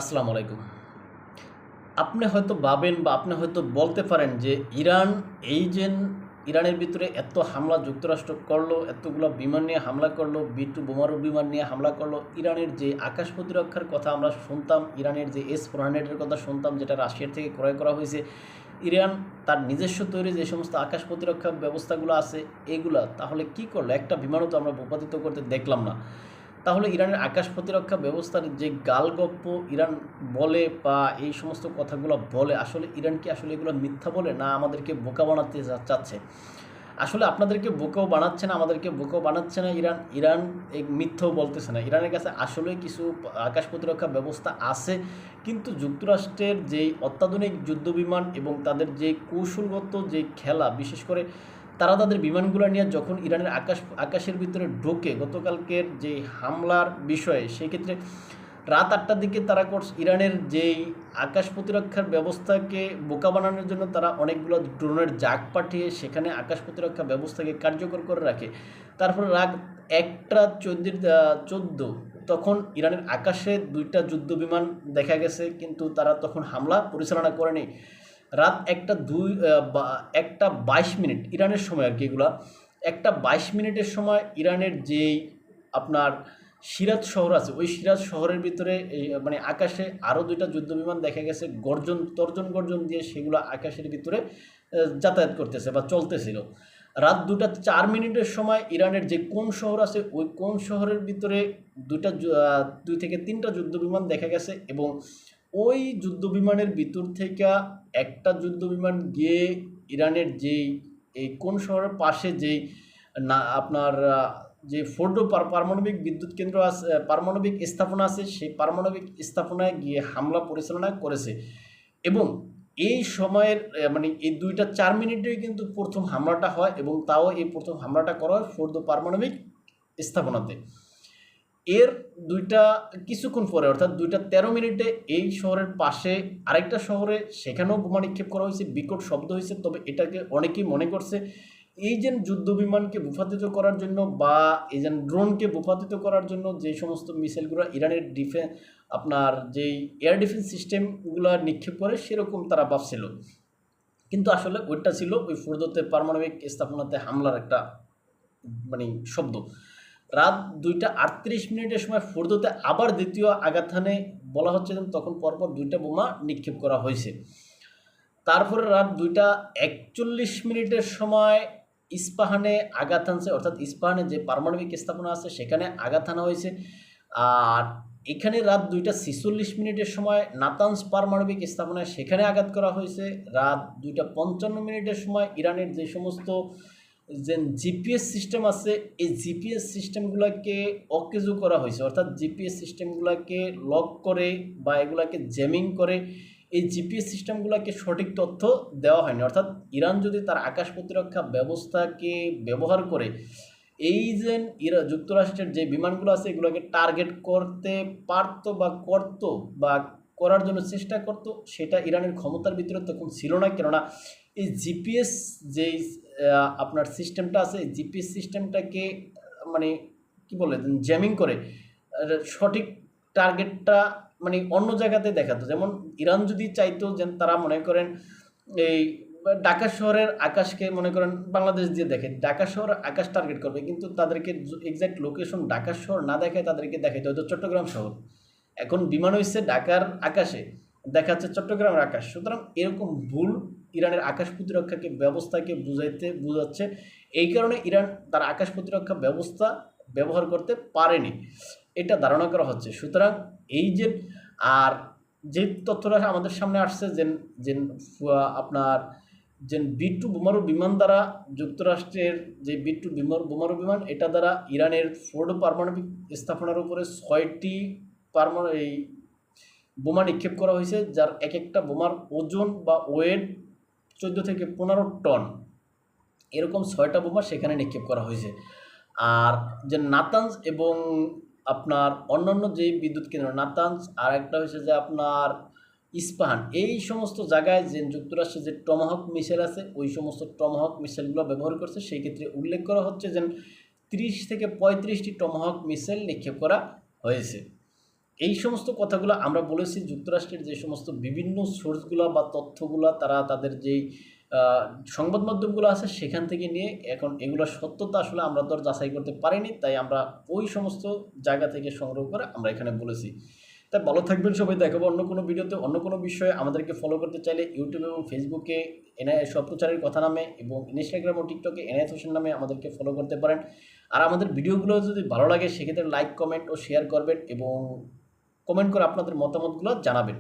আসসালামু আলাইকুম। আপনি হয়তো ভাবেন বা আপনি হয়তো বলতে পারেন যে ইরান এই যে ইরানের ভিতরে এত হামলা যুক্তরাষ্ট্র করলো, এতগুলো বিমান নিয়ে হামলা করলো, B-2 বোমারু বিমান নিয়ে হামলা করলো। ইরানের যে আকাশ প্রতিরক্ষার কথা আমরা শুনতাম, ইরানের যে S-400 এর কথা শুনতাম যেটা রাশিয়ার থেকে ক্রয় করা হয়েছে। ইরান তার নিজস্ব তৈরি যে সমস্ত আকাশ প্রতিরক্ষা ব্যবস্থাগুলো আছে এগুলা তাহলে কি করলো? একটা বিমানও তো আমরা ভূপাতিত করতে দেখলাম না। তাহলে ইরানের আকাশ প্রতিরক্ষা ব্যবস্থার যে গালগপ্প ইরান বলে বা এই সমস্ত কথাগুলো বলে, আসলে ইরান কি আসলে এগুলো মিথ্যা বলে, না আমাদেরকে বোকা বানাতে চাচ্ছে? আসলে আপনাদেরকে বোকাও বানাচ্ছে না, আমাদেরকে বোকাও বানাচ্ছে না। ইরান ইরান এই মিথ্যাও বলতেছে না। ইরানের কাছে আসলে কিছু আকাশ প্রতিরক্ষা ব্যবস্থা আছে, কিন্তু যুক্তরাষ্ট্রের যেই অত্যাধুনিক যুদ্ধবিমান এবং তাদের যে কৌশলগত যে খেলা, বিশেষ করে তারা তাদের বিমানগুলো নিয়ে যখন ইরানের আকাশের ভিতরে ঢোকে, গতকালকের যে হামলার বিষয়ে সেক্ষেত্রে রাত 8টার দিকে তারা ইরানের যেই আকাশ প্রতিরক্ষার ব্যবস্থাকে বোকা বানানোর জন্য তারা অনেকগুলো ড্রোনের জাক পাঠিয়ে সেখানে আকাশ প্রতিরক্ষা ব্যবস্থাকে কার্যকর করে রাখে। তারপরে রাত 1টা 14 তখন ইরানের আকাশে 2টা যুদ্ধ বিমান দেখা গেছে, কিন্তু তারা তখন হামলা পরিচালনা করেনি। রাত 1টা 22 মিনিট ইরানের সময় আর কি, এগুলা 1টা 22 মিনিটের সময় ইরানের যেই আপনার সিরাজ শহর আছে, ওই সিরাজ শহরের ভিতরে এই মানে আকাশে আরও 2টা যুদ্ধবিমান দেখা গেছে তর্জন গর্জন দিয়ে সেগুলো আকাশের ভিতরে যাতায়াত করতেছে বা চলতেছিল। রাত 2টা 4 মিনিটের সময় ইরানের যে কোন শহর আছে ওই কোন শহরের ভিতরে 2 থেকে 3টা যুদ্ধবিমান দেখা গেছে, এবং ওই যুদ্ধবিমানের ভিতর থেকে একটা যুদ্ধবিমান গিয়ে ইরানের যেই এই কোন শহরের পাশে যেই না আপনার যে ফোর্ডো পারমাণবিক বিদ্যুৎ কেন্দ্র আছে, পারমাণবিক স্থাপনা আছে, সেই পারমাণবিক স্থাপনায় গিয়ে হামলা পরিচালনা করেছে। এবং এই সময়ের মানে এই 2টা 4 মিনিটেই কিন্তু প্রথম হামলাটা হয়, এবং তাও এই প্রথম হামলাটা করা হয় ফোর্ডো পারমাণবিক স্থাপনাতে। এর কিছুক্ষণ পরে অর্থাৎ 2টা 13 মিনিটে এই শহরের পাশে আরেকটা শহরে সেখানেও বোমা নিক্ষেপ করা হয়েছে, বিকট শব্দ হয়েছে। তবে এটাকে অনেকেই মনে করছে এই যে যুদ্ধ বিমানকে ভূপাতিত করার জন্য বা এই যে ড্রোনকে ভূপাতিত করার জন্য যে সমস্ত মিসাইলগুলো ইরানের আপনার যেই এয়ার ডিফেন্স সিস্টেমগুলো নিক্ষেপ করে সেরকম তারা ভাবছিল, কিন্তু আসলে ওইটা ছিল ওই ফোর্দোতে পারমাণবিক স্থাপনাতে হামলার একটা মানে শব্দ। রাত 2টা 38 মিনিটের সময় ফোর্দোতে আবার দ্বিতীয় আঘাত হানে, বলা হচ্ছে যে তখন পরপর 2টা বোমা নিক্ষেপ করা হয়েছে। তারপরে রাত 2টা 41 মিনিটের সময় ইস্পাহানে আঘাত হানছে, অর্থাৎ ইস্পাহানে যে পারমাণবিক স্থাপনা আছে সেখানে আঘাত হানা হয়েছে। আর এখানে রাত 2টা 46 মিনিটের সময় নাতানস পারমাণবিক স্থাপনায় সেখানে আঘাত করা হয়েছে। রাত 2টা 55 মিনিটের সময় ইরানের যে সমস্ত যে জিপিএস সিস্টেম আছে এই জিপিএস সিস্টেমগুলোকে অকেজো করা হয়েছে, অর্থাৎ জিপিএস সিস্টেমগুলোকে লক করে বা এগুলাকে জ্যামিং করে এই জিপিএস সিস্টেমগুলোকে সঠিক তথ্য দেওয়া হয়নি। অর্থাৎ ইরান যদি তার আকাশ প্রতিরক্ষা ব্যবস্থাকে ব্যবহার করে এই যে যুক্তরাষ্ট্রের যে বিমানগুলো আছে এগুলোকে টার্গেট করতে পারতো বা করতো বা করার জন্য চেষ্টা করতো, সেটা ইরানের ক্ষমতার ভিতরে তখন ছিল না। কেননা এই জিপিএস যেই আপনার সিস্টেমটা আছে, এই জিপিএস সিস্টেমটাকে মানে কি বলে জ্যামিং করে সঠিক টার্গেটটা মানে অন্য জায়গাতে দেখাতো। যেমন ইরান যদি চাইতো যে তারা মনে করেন এই ঢাকা শহরের আকাশকে মনে করেন বাংলাদেশ দিয়ে দেখে ঢাকা শহরের আকাশ টার্গেট করবে, কিন্তু তাদেরকে এক্সাক্ট লোকেশন ঢাকা শহর না দেখায় তাদেরকে দেখাইতে হয়তো চট্টগ্রাম শহর। এখন বিমান হচ্ছে ঢাকার আকাশে, দেখাচ্ছে চট্টগ্রামের আকাশ। সুতরাং এরকম ভুল ইরানের আকাশ প্রতিরক্ষাকে ব্যবস্থাকে বুঝাচ্ছে। এই কারণে ইরান তার আকাশ প্রতিরক্ষা ব্যবস্থা ব্যবহার করতে পারেনি, এটা ধারণা করা হচ্ছে। সুতরাং এই যে আর যে তথ্যটা আমাদের সামনে আসছে যে যে আপনার যে B-2 বোমারু বিমান দ্বারা যুক্তরাষ্ট্রের যে B-2 বোমারু বিমান এটা দ্বারা ইরানের ফোর্ডো পারমাণবিক স্থাপনার উপরে 6টি এই বোমা নিক্ষেপ করা হয়েছে, যার এক একটা বোমার ওজন বা ওয়েট 14 থেকে 15 টন। এরকম 6টা বোমা সেখানে নিক্ষেপ করা হয়েছে। আর যে নাতানজ এবং আপনার অন্যান্য যে বিদ্যুৎ কেন্দ্র নাতানজ আর একটা হয়েছে যে আপনার ইস্পাহান, এই সমস্ত জায়গায় যে যুক্তরাষ্ট্রের যে টমাহক মিসাইল আছে ওই সমস্ত টমাহক মিসাইলগুলো ব্যবহার করছে। সেই ক্ষেত্রে উল্লেখ করা হচ্ছে যে 30 থেকে 35টি টমাহক মিসাইল নিক্ষেপ করা হয়েছে। এই সমস্ত কথাগুলো আমরা বলেছি যুক্তরাষ্ট্রের যে সমস্ত বিভিন্ন সোর্সগুলো বা তথ্যগুলো তারা তাদের যেই সংবাদ মাধ্যমগুলো আছে সেখান থেকে নিয়ে, এখন এগুলোর সত্যতা আসলে আমরা তো আর যাচাই করতে পারিনি, তাই আমরা ওই সমস্ত জায়গা থেকে সংগ্রহ করে আমরা এখানে বলেছি। তাই ভালো থাকবেন সবাই, দেখাবো অন্য কোনো ভিডিওতে অন্য কোনো বিষয়ে। আমাদেরকে ফলো করতে চাইলে ইউটিউব এবং ফেসবুকে স্বপ্নচারীর কথা নামে এবং ইনস্টাগ্রাম ও টিকটকে এনায়েত হোসেন নামে আমাদেরকে ফলো করতে পারেন। আর আমাদের ভিডিওগুলো যদি ভালো লাগে সেক্ষেত্রে লাইক, কমেন্ট ও শেয়ার করবেন এবং কমেন্ট করে আপনাদের মতামতগুলো জানাবেন।